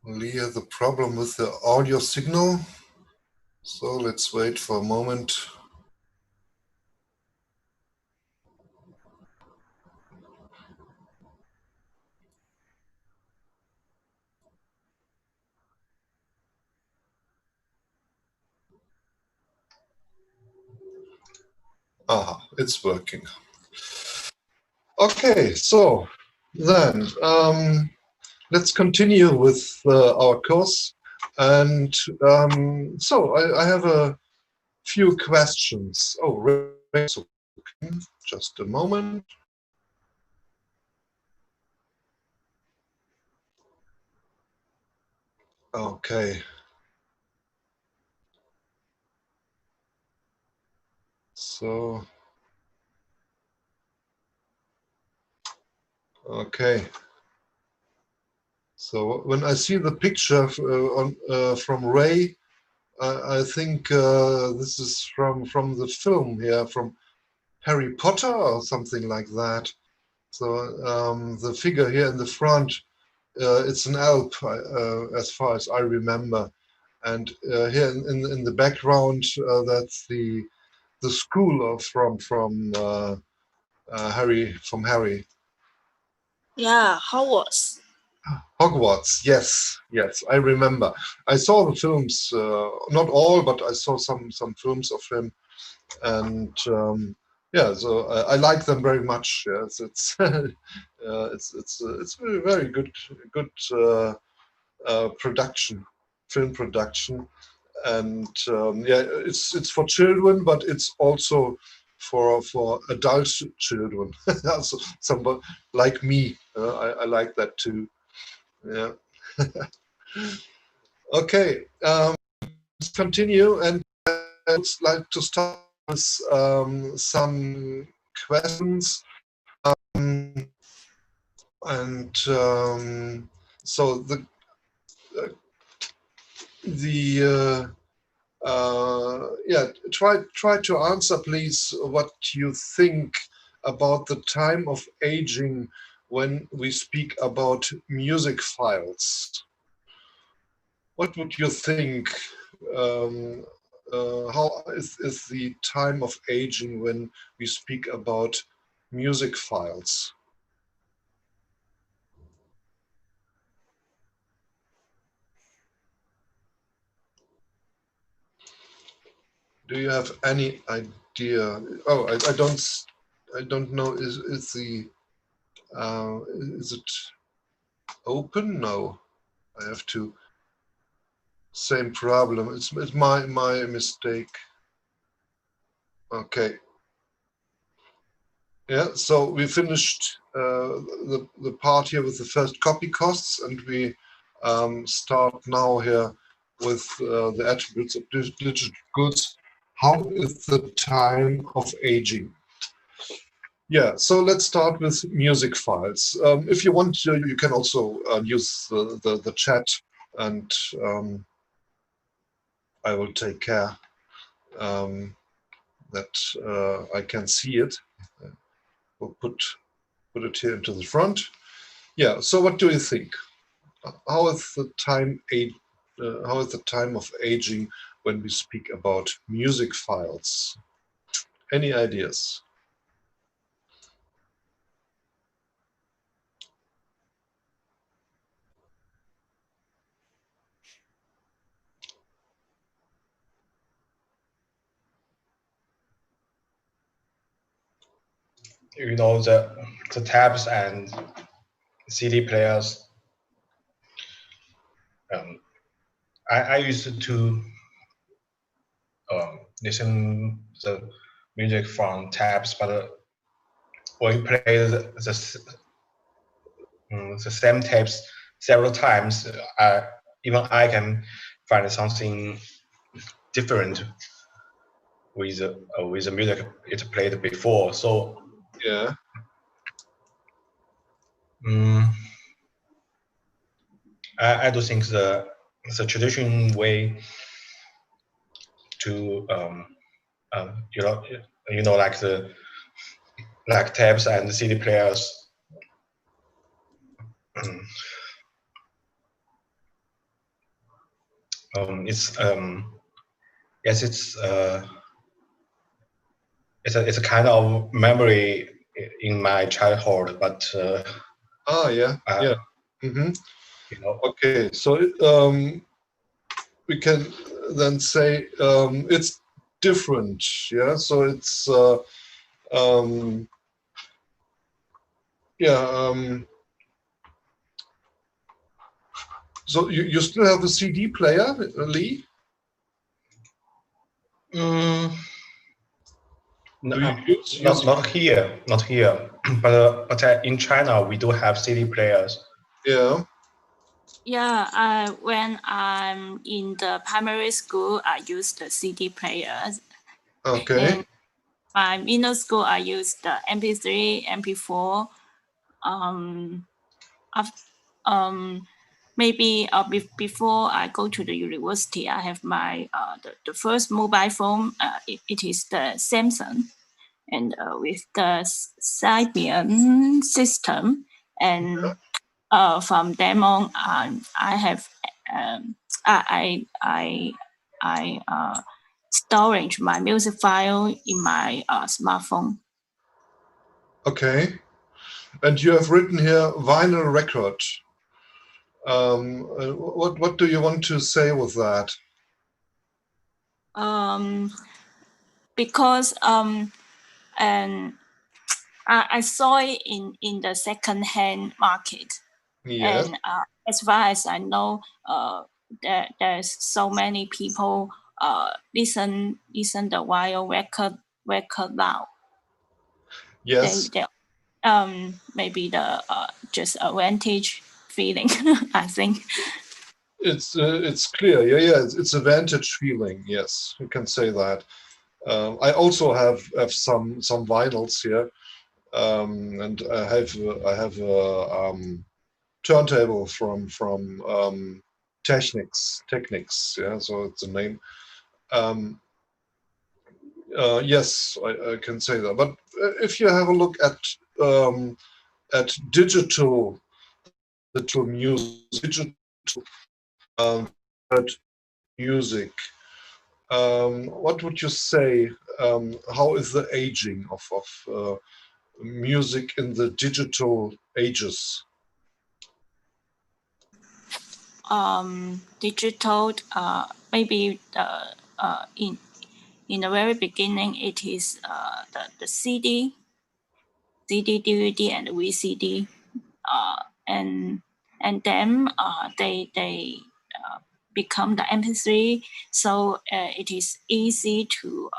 Lee has a problem with the audio signal, so let's wait for a moment. Aha, it's working. Okay, so then let's continue with our course. And so I have a few questions. Oh, just a moment. Okay. So, okay. So when I see the picture from Ray, I think this is from the film here, from Harry Potter or something like that. So the figure here in the front, it's an elf, as far as I remember. And here in the background, that's the school from Harry. Yeah, Hogwarts. Hogwarts, yes, I remember. I saw the films, not all, but I saw some films of him, and yeah, so I like them very much. Yes, it's it's a very good production, film production, and yeah, it's for children, but it's also for adult children. Also, somebody like me, I like that too. Yeah. Okay, let's continue, and I would like to start with some questions. Um, and so uh, the yeah, try to answer, please, what you think about the time of aging when we speak about music files. What would you think? Um, how is the time of aging when we speak about music files? Do you have any idea? Oh, I don't know. Is it open? No, I have to. Same problem. It's my mistake. Okay. Yeah. So we finished the part here with the first copy costs, and we start now here with the attributes of digital goods. How is the time of aging? Yeah, so let's start with music files. If you want, you can also use the chat, and I will take care that I can see it. We'll put it here into the front. Yeah. So what do you think? How is the how is the time of aging when we speak about music files? Any ideas? You know, the tabs and CD players. I used to listen the music from tabs, but when you play the same tapes several times, even I can find something different with the music it played before. So Yeah. I do think the traditional way to you know like tabs and CD players It's yes, it's a kind of memory in my childhood, but Yeah, yeah. Mm-hmm. you know, Okay, so we can then say it's different. Yeah, so it's yeah. So you still have a CD player, Lee? Do you use not here, not here, but in China we do have CD players. Yeah. Yeah, when I'm in the primary school, I use the CD player. Okay. And my middle school, I use the MP3, MP4. Maybe before I go to the university, I have my the first mobile phone. It is the Samsung, and with the Symbian system. And from then on, I have I storage my music file in my smartphone. Okay. And you have written here vinyl record. What do you want to say with that? Because and I saw it in the second-hand market, Yes. and as far as I know, there's so many people listen the vinyl record now. Yes. They maybe the just a vintage feeling. I think. It's clear. Yeah, yeah. It's a vantage feeling. Yes, you can say that. I also have some vinyls here, and I have a turntable from Technics. Yeah, so it's a name. Yes, I can say that. But if you have a look at digital music, digital um, at music, what would you say? How is the aging of music in the digital ages? Digital, maybe in the very beginning, it is the CD, DVD, and VCD, and then they become the MP3. So it is easy to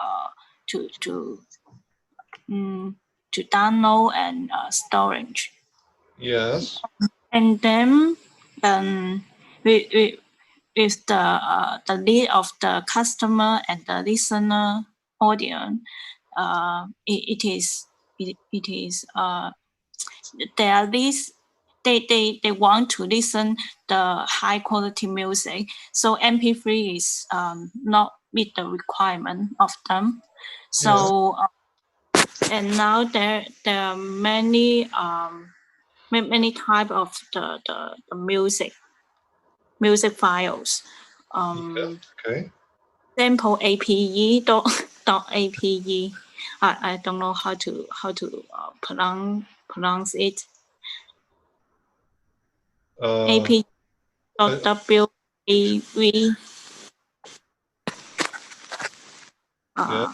to to download and storage. Yes. And then we with the need of the customer and the listener audience, it is they are this they want to listen the high quality music. So MP3 is not meet the requirement of them. Yes. So and now there are many many type of the music files. Okay. Sample APE dot APE. I don't know how to pronounce it. Uh, APE dot WAV. yeah.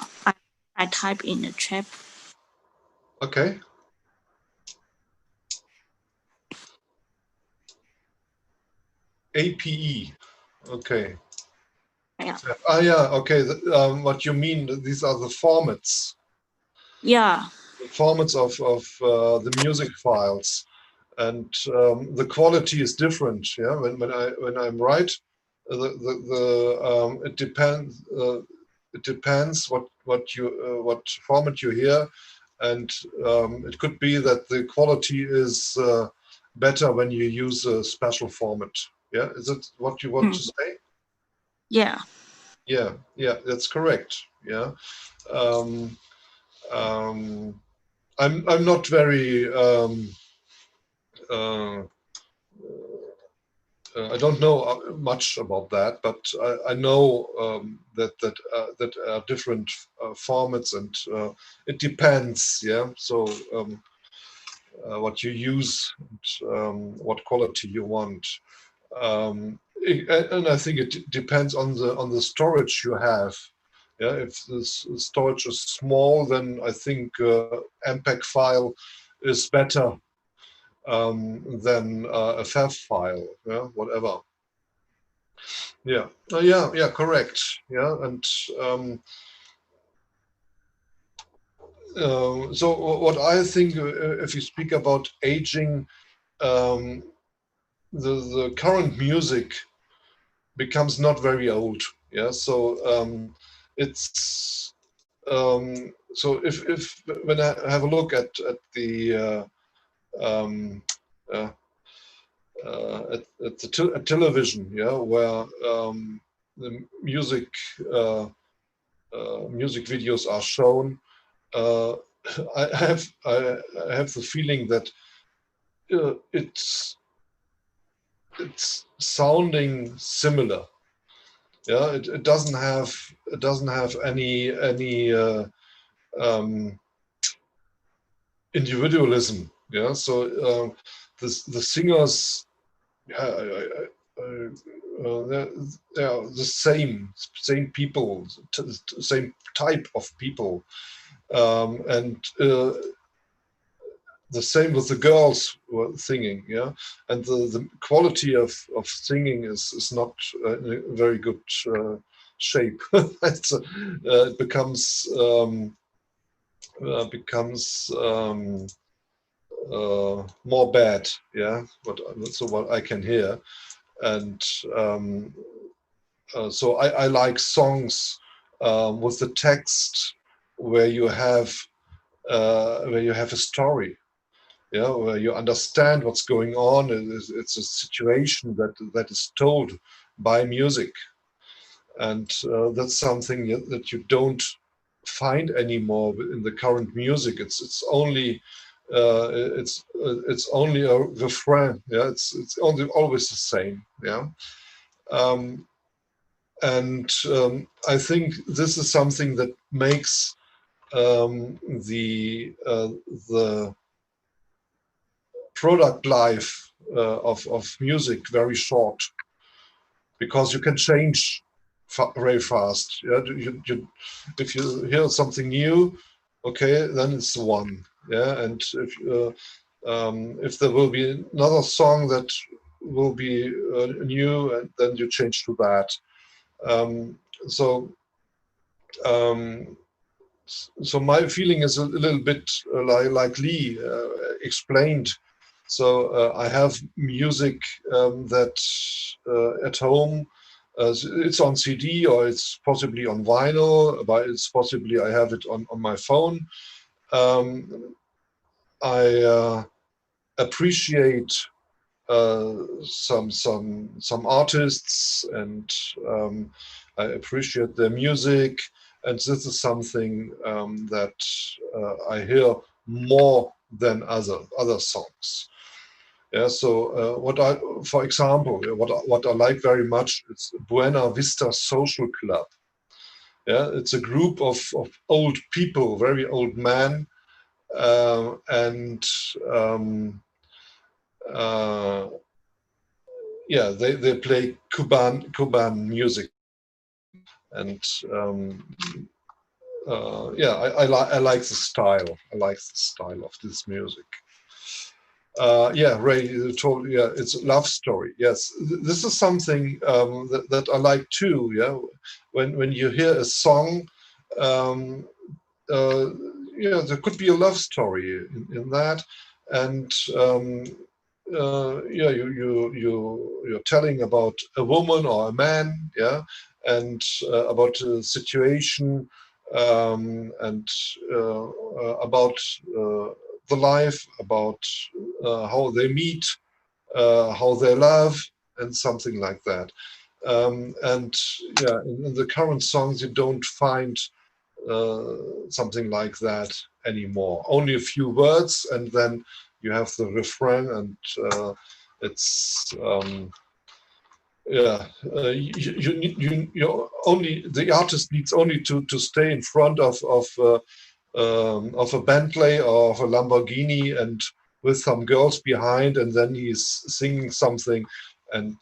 I type in the chat. Okay. APE. Okay. Yeah. Yeah. Okay. What you mean? These are the formats. Yeah. The formats of the music files, and the quality is different. Yeah. When I'm right, it depends. It depends what format you hear, and it could be that the quality is better when you use a special format. Yeah. Is it what you want to say? Yeah. Yeah, yeah, that's correct. Yeah, um, I'm not very uh, I don't know much about that, but I know that are different formats, and it depends. Yeah, so what you use, and, what quality you want, and I think it depends on the storage you have. Yeah, if the storage is small, then I think MPEG file is better than a FAV file. Yeah, whatever. Yeah, yeah, correct. Yeah, and so what I think, if you speak about aging, um, the current music becomes not very old. Yeah, so it's so if when I have a look at the um, uh, at the television, yeah, where the music videos are shown, uh, I have the feeling that it's sounding similar. Yeah, it doesn't have any um, individualism. Yeah, so the singers, yeah, they're the same people, same type of people, and the same with the girls who are singing. Yeah, and the quality of singing is not in a very good shape. It becomes more bad. Yeah, what I can hear, and so I like songs with the text where you have a story. Yeah, where you understand what's going on. It's a situation that is told by music, and that's something that you don't find anymore in the current music. It's only it's only a refrain. Yeah, it's only always the same. Yeah, um, and I think this is something that makes the product life of music very short, because you can change very fast. Yeah, if you hear something new, okay, then it's the one. Yeah, and if there will be another song that will be new, and then you change to that. Um, so um, so my feeling is a little bit like Lee explained. So I have music that at home, it's on CD, or it's possibly on vinyl, but it's possibly I have it on my phone. I appreciate some artists, and I appreciate their music, and this is something that I hear more than other songs. Yeah, so for example, what I like very much is Buena Vista Social Club. Yeah, it's a group of old people, very old men, and uh, yeah, they play Cuban music, and yeah, I like the style. I like the style of this music. Yeah, Ray told. Yeah, it's a love story. Yes, this is something that I like too. Yeah, when you hear a song, um, uh, yeah, there could be a love story in that, and yeah, you're telling about a woman or a man, yeah, and about a situation, and about the life, about how they meet, how they love, and something like that. And yeah, in the current songs, you don't find something like that anymore. Only a few words, and then you have the refrain, and it's yeah, you only, the artist needs only to stay in front of a Bentley or of a Lamborghini and with some girls behind, and then he's singing something, and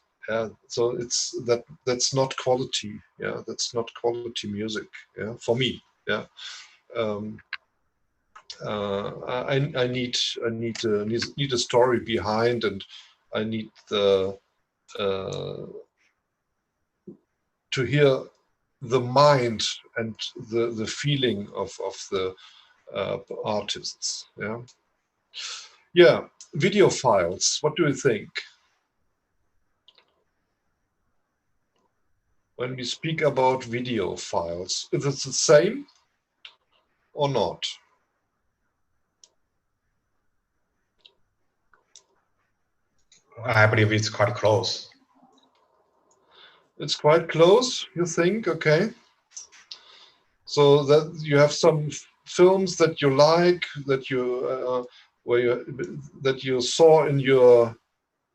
so that's not quality. Yeah, that's not quality music. Yeah, for me. Yeah. Um, I need a story behind, and I need uh, to hear the mind and the feeling of the artists. Yeah. Yeah. Video files. What do you think when we speak about video files? Is it the same or not? I believe it's quite close. It's quite close, you think? Okay. So that you have some films that you like, that you that you saw in your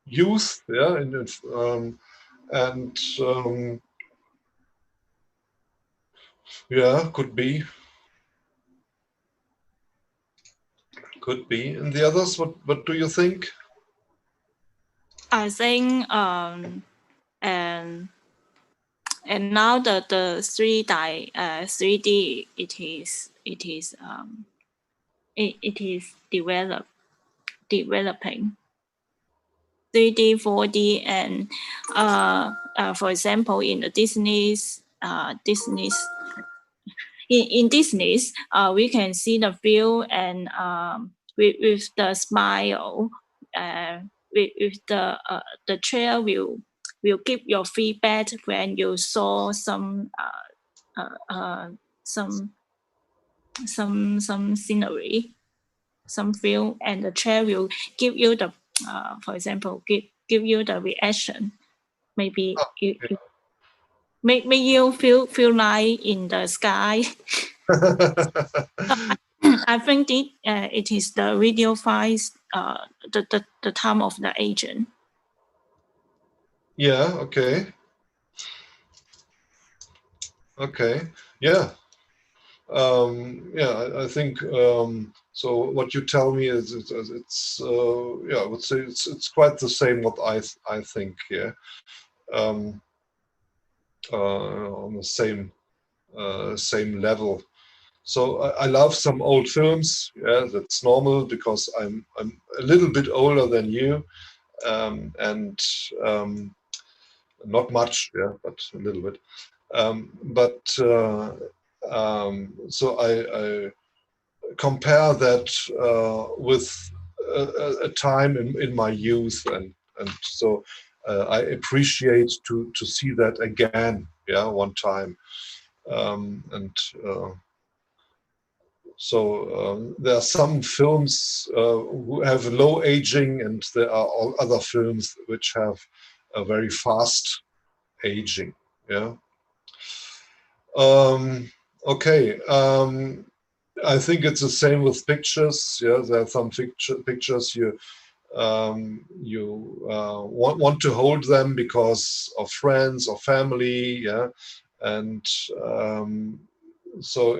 youth, yeah, and yeah, could be. And the others, what do you think? I think and now the 3D it is developing 3D 4D and for example in the Disney's in Disney's we can see the view and with the smile with the chair will give your feedback when you saw some some scenery, some view, and the chair will give you the for example give you the reaction. Maybe you make you feel like in the sky. I think it is the video files, the time of the agent. Yeah. Okay. Okay. Yeah. Yeah. I think so. What you tell me is it's yeah. I would say it's quite the same. What I think. Yeah. Um, on the same level. So I love some old films. Yeah, that's normal because I'm a little bit older than you, and not much, yeah, but a little bit. But so I compare that with a time in my youth, and so I appreciate to see that again, yeah, one time, and. So there are some films who have low aging, and there are all other films which have a very fast aging. Yeah. Okay. I think it's the same with pictures. Yeah, there are some pictures you want to hold them because of friends or family. Yeah, and so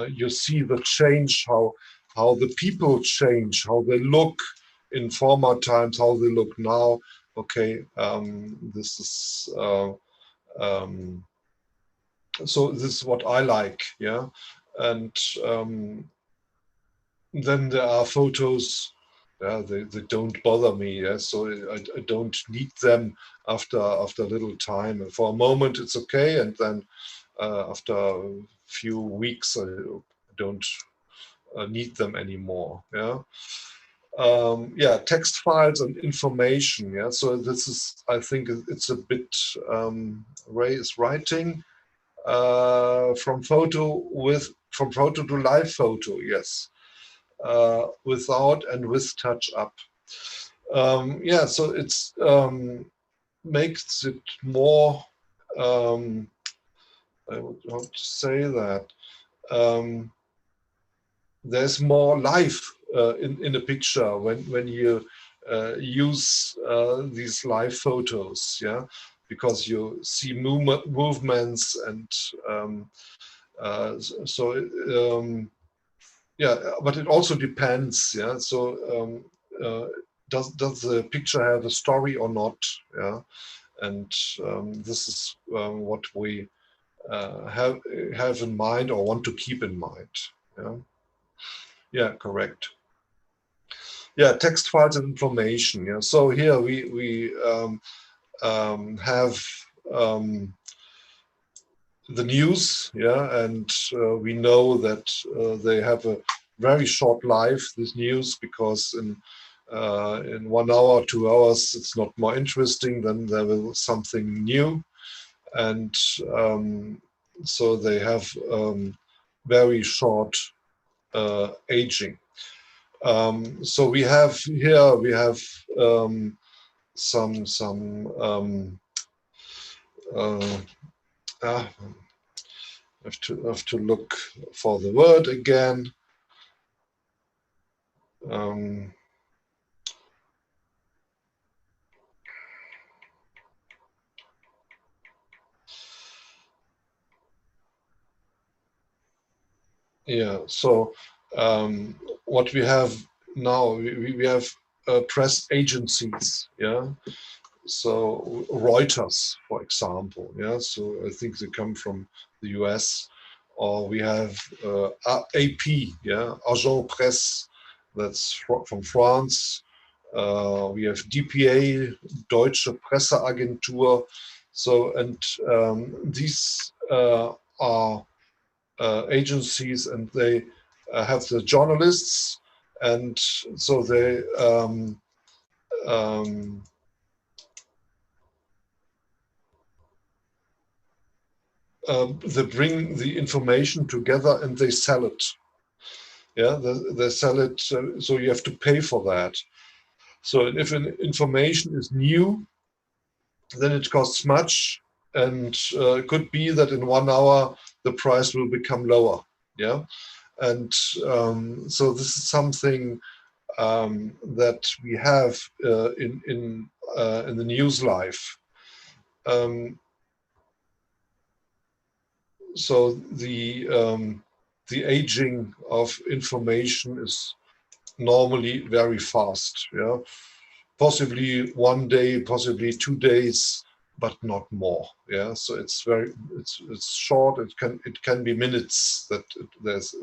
you see the change, how the people change, how they look in former times, how they look now. Okay, this is so this is what I like. Yeah, and then there are photos. Yeah, they don't bother me. Yeah, so I don't need them after a little time. And for a moment it's okay, and then after a few weeks I don't need them anymore. Yeah. Yeah, text files and information. Yeah, so this is, I think, it's a bit Ray is writing from photo to live photo. Yes, without and with touch up. Yeah, so it's makes it more. I would how to say that. There's more life in a picture when you use these live photos, yeah, because you see movements and yeah, but it also depends, yeah. So does the picture have a story or not, yeah? And this is what we have in mind or want to keep in mind, yeah. Yeah, correct. Yeah, text files and information. Yeah, so here we have the news. Yeah, and we know that they have a very short life. This news, because in 1 hour, 2 hours, it's not more interesting. Then there will something new, and so they have very short aging. So we have here some I have to look for the word again. Yeah. So what we have now, we have press agencies. Yeah. So Reuters, for example, yeah. So I think they come from the US, or we have AP, yeah, Agence Presse, that's from France. We have DPA, Deutsche Presseagentur. So, and these are agencies, and they have the journalists, and so they they bring the information together and they sell it. Yeah, they sell it, so you have to pay for that. So if an information is new, then it costs much, and it could be that in 1 hour the price will become lower. Yeah, and so this is something that we have in the news life. So the aging of information is normally very fast. Yeah, possibly 1 day, possibly 2 days, but not more. Yeah, so it's short. It can be minutes that there is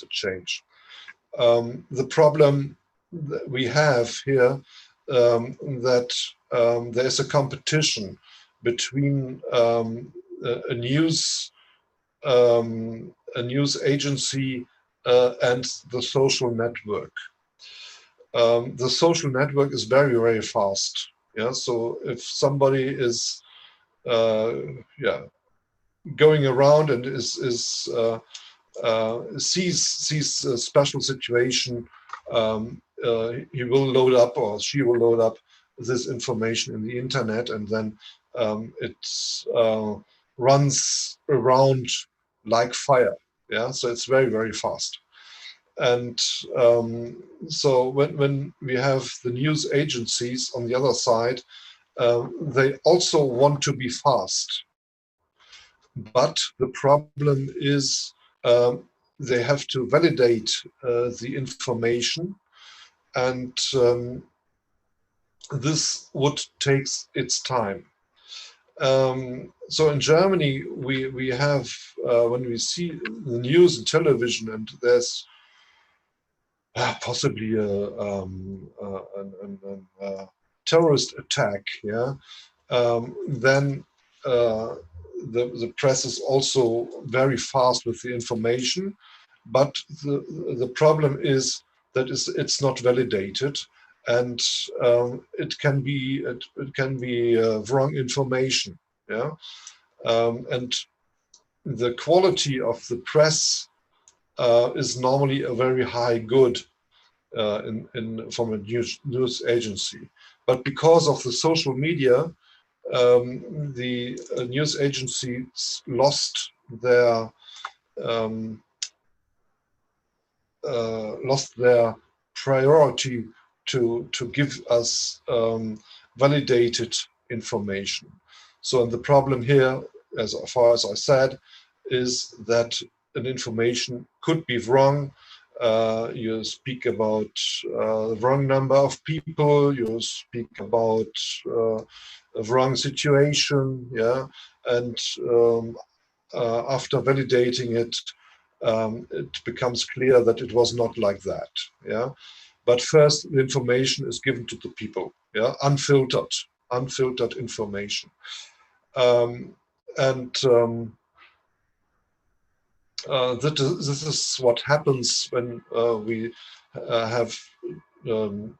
a change. The problem that we have here, that there is a competition between a news agency and the social network. The social network is very fast. Yeah, so if somebody is going around and sees a special situation, he will load up, or she will load up, this information in the internet, and then it runs around like fire. Yeah, so it's very fast. And so when we have the news agencies on the other side, they also want to be fast. But the problem is they have to validate the information, and this would take its time. So in Germany, we have, when we see the news and television, and there's possibly a terrorist attack, yeah, then the press is also very fast with the information, but the problem is that it's not validated, and it can be wrong information, yeah, and the quality of the press is normally a very high good from a news agency, but because of the social media, the news agencies lost their priority to give us validated information. So, and the problem here, as far as I said, is that an information could be wrong. You speak about the wrong number of people. You speak about a wrong situation, yeah, and after validating it, it becomes clear that it was not like that, yeah. But first, the information is given to the people, yeah, unfiltered information, and this is what happens when we have when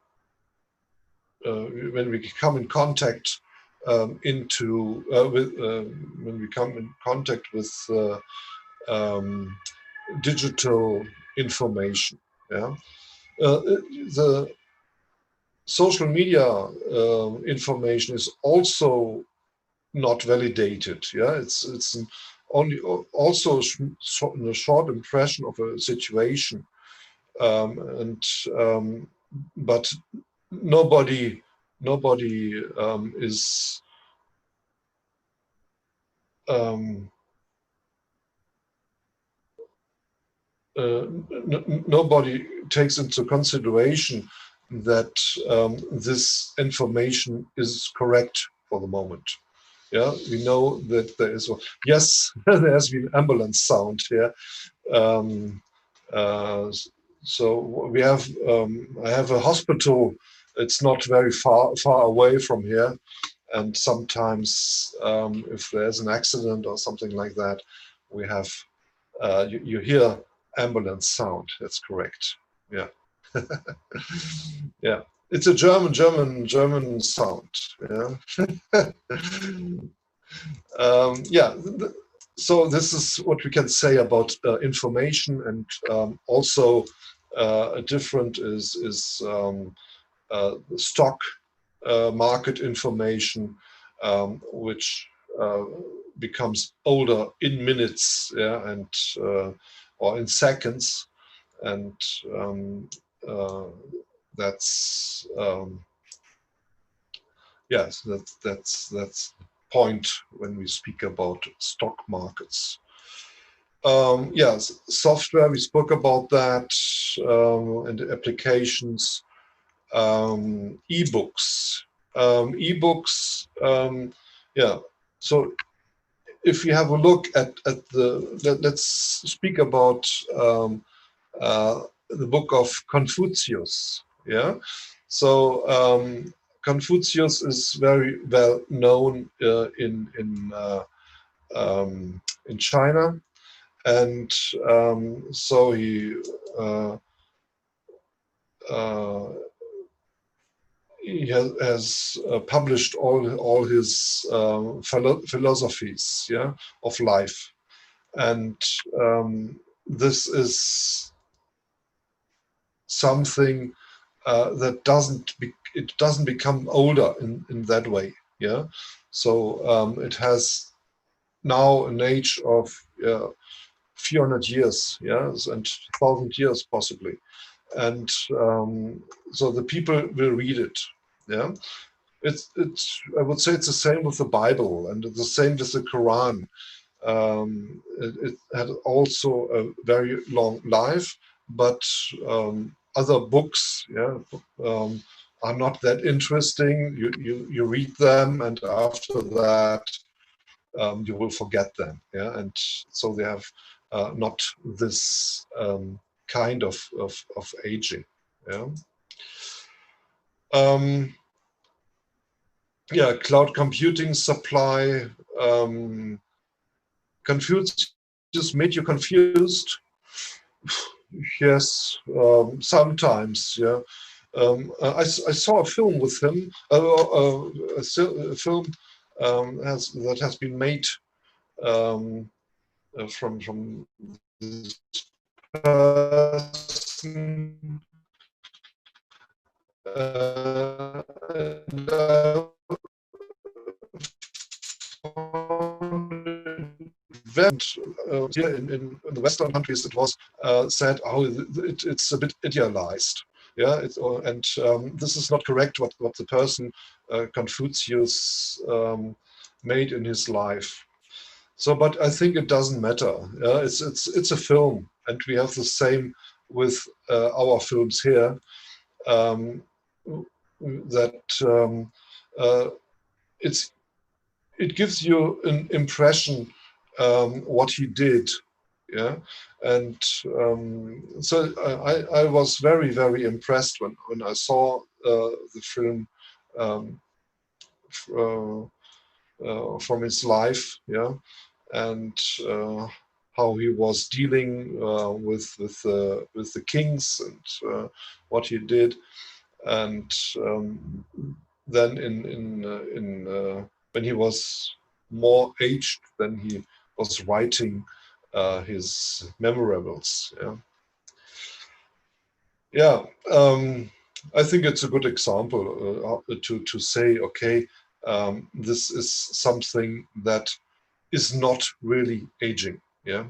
we come in contact when we come in contact with digital information. Yeah, the social media information is also not validated. Yeah, it's only also a short impression of a situation, but nobody is nobody takes into consideration that this information is correct for the moment. Yeah, we know that there is, yes, there has been ambulance sound here. So we have, I have a hospital. It's not very far away from here, and sometimes if there's an accident or something like that, we have you hear ambulance sound. That's correct. Yeah. Yeah, it's a German sound. Yeah. Yeah. So this is what we can say about information, and also different is stock market information, which becomes older in minutes, yeah, and or in seconds, and that's yes, that's the point when we speak about stock markets. Yes, software, we spoke about that, and applications, ebooks. Ebooks, yeah. So if you have a look at let's speak about the book of Confucius. Yeah, so Confucius is very well known in China, and so he has published all his philosophies, yeah, of life, and this is something that doesn't become older in that way. Yeah, so it has now an age of 400 years, yes, and 1,000 years possibly, and so the people will read it. Yeah, it's I would say it's the same with the Bible, and the same with the Quran. It had also a very long life, but other books, yeah, are not that interesting. You read them, and after that you will forget them. Yeah, and so they have not this kind of aging. Yeah. Yeah, cloud computing supply. Confucius made you confused. Yes, sometimes. Yeah, I saw a film with him. A film that has been made from this person. And here in the Western countries, it was said, oh, it's a bit idealized. Yeah, and this is not correct what the person Confucius made in his life. So, but I think it doesn't matter. It's a film, and we have the same with our films here. That it gives you an impression what he did, yeah. And so I was very impressed when I saw the film from his life, yeah, and how he was dealing with the kings and what he did, and then when he was more aged, then he was writing his memorables. Yeah, I think it's a good example to say, okay, this is something that is not really aging. Yeah.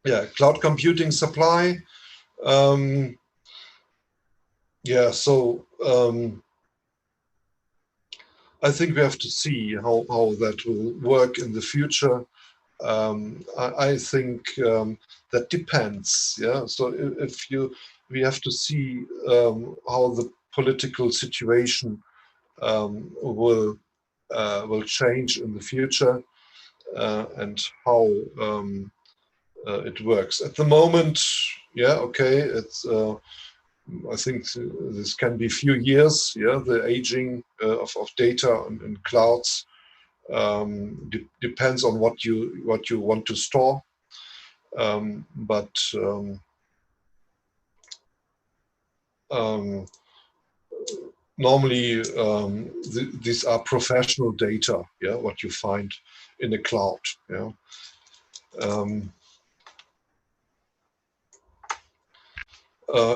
Yeah, cloud computing supply. Yeah, so I think we have to see how that will work in the future. I think that depends. Yeah, so we have to see how the political situation will change in the future, and how it works. At the moment, yeah, okay, it's. I think this can be few years. Yeah, the aging of data in clouds depends on what you want to store. But normally these are professional data. Yeah, what you find in the cloud. Yeah.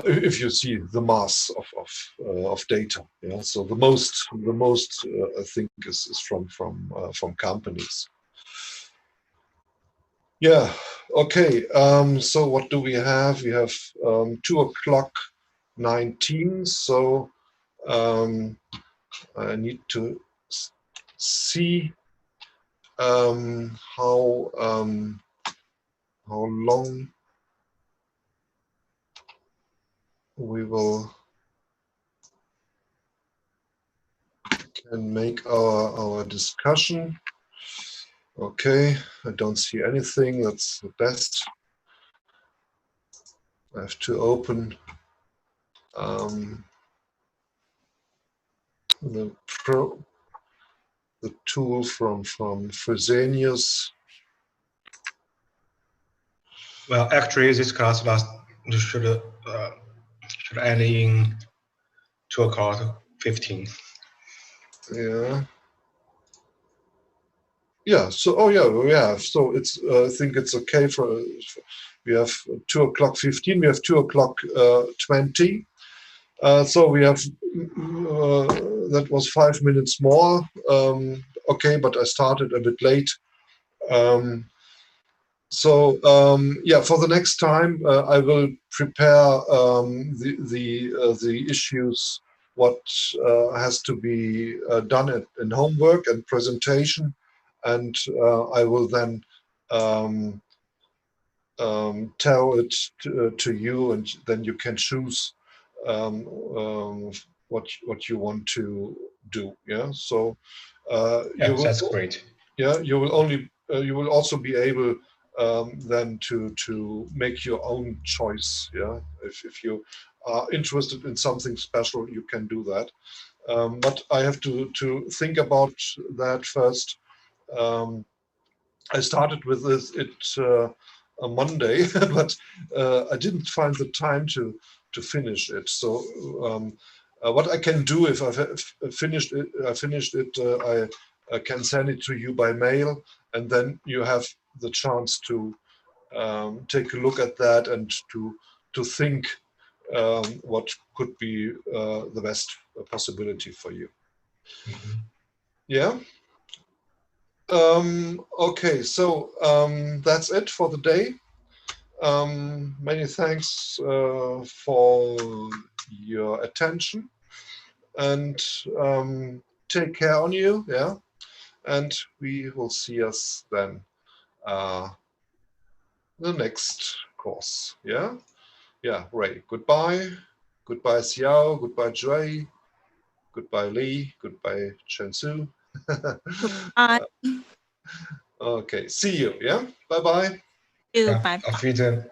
If you see the mass of data, yeah. So the most I think is from companies. Yeah. Okay. So what do we have? We have 2:19. So I need to see how long we can make our discussion. Okay, I don't see anything. That's the best. I have to open the tool from Fresenius. Well, actually, this class should end in 2:15. Yeah. Yeah. So, oh yeah, we have. So it's. I think it's okay for. We have 2:15. We have 2:20. So we have. That was 5 minutes more. Okay, but I started a bit late. Yeah, for the next time, I will prepare the issues what has to be done in homework and presentation, and I will then tell it to you, and then you can choose what you want to do. Yeah. So Yeah, that's great. Yeah, you will also be able then to make your own choice. Yeah, if you are interested in something special, you can do that. But I have to think about that first. I started with it on Monday, but I didn't find the time to finish it. So what I can do, if I've finished it, I can send it to you by mail, and then you have the chance to take a look at that and to think what could be the best possibility for you. Mm-hmm. Yeah. Okay, so that's it for the day. Many thanks for your attention, and take care on you. Yeah, and we will see us then the next course. Yeah, yeah. Ray. Goodbye. Goodbye, Xiao. Goodbye, Joy. Goodbye, Lee. Goodbye, Chen Su. Bye. Okay. See you. Yeah. Bye bye. You. Yeah, Bye. auf Wiedersehen.